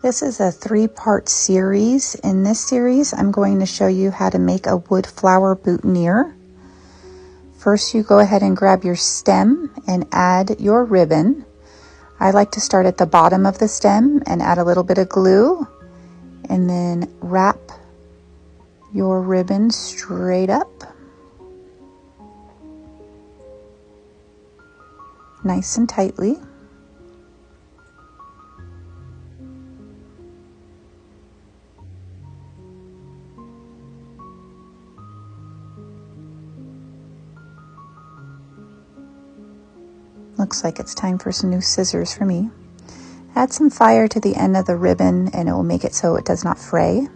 This is a 3-part series. In this series, I'm going to show you how to make a wood flower boutonnière. First, you go ahead and grab your stem and add your ribbon. I like to start at the bottom of the stem and add a little bit of glue, and then wrap your ribbon straight up, nice and tightly. Looks like it's time for some new scissors for me. Add some fire to the end of the ribbon and it will make it so it does not fray.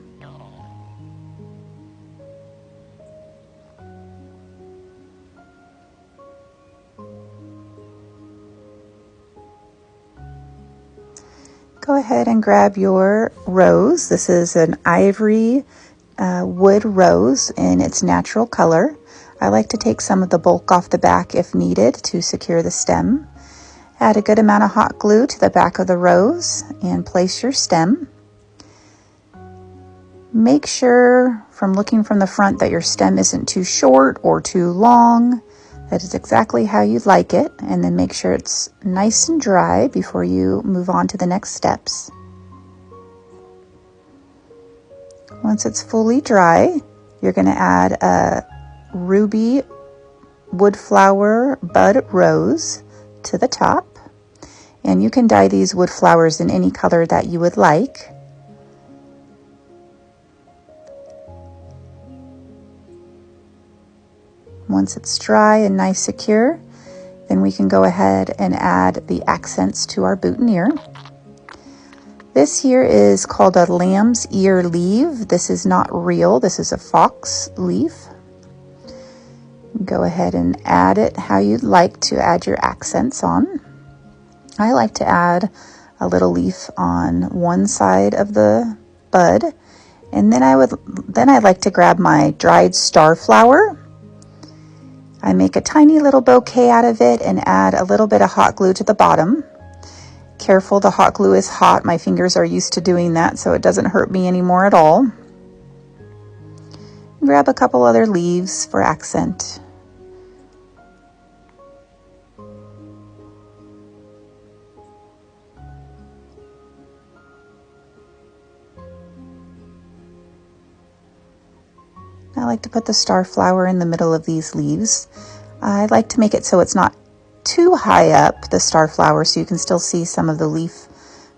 Go ahead and grab your rose. This is an ivory wood rose in its natural color. I like to take some of the bulk off the back if needed to secure the stem. Add a good amount of hot glue to the back of the rose and place your stem. Make sure from looking from the front that your stem isn't too short or too long. That is exactly how you'd like it, and then make sure it's nice and dry before you move on to the next steps. Once it's fully dry, you're going to add a ruby wood flower bud rose to the top, and you can dye these wood flowers in any color that you would like. Once it's dry and nice secure, then we can go ahead and add the accents to our boutonnière. This here is called a lamb's ear leaf. This is not real, this is a fox leaf. Go ahead and add it how you'd like to add your accents on. I like to add a little leaf on one side of the bud, and then I'd like to grab my dried star flower. I make a tiny little bouquet out of it and add a little bit of hot glue to the bottom. Careful, the hot glue is hot. My fingers are used to doing that, so it doesn't hurt me anymore at all. Grab a couple other leaves for accent. I like to put the star flower in the middle of these leaves. I like to make it so it's not too high up, the star flower, so you can still see some of the leaf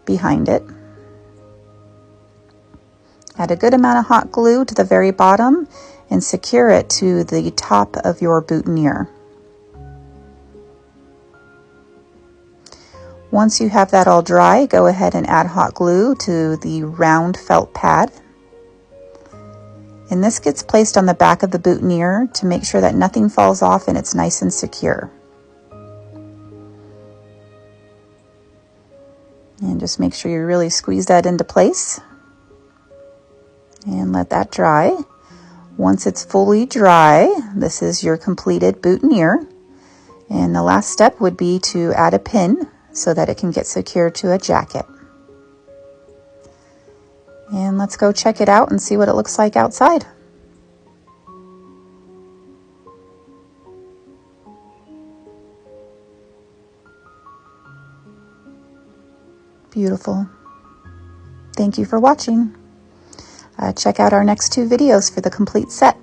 behind it. Add a good amount of hot glue to the very bottom and secure it to the top of your boutonnière. Once you have that all dry, go ahead and add hot glue to the round felt pad. And this gets placed on the back of the boutonnière to make sure that nothing falls off and it's nice and secure. And just make sure you really squeeze that into place. And let that dry. Once it's fully dry, this is your completed boutonnière. And the last step would be to add a pin so that it can get secured to a jacket. And let's go check it out and see what it looks like outside. Beautiful. Thank you for watching. Check out our next 2 videos for the complete set.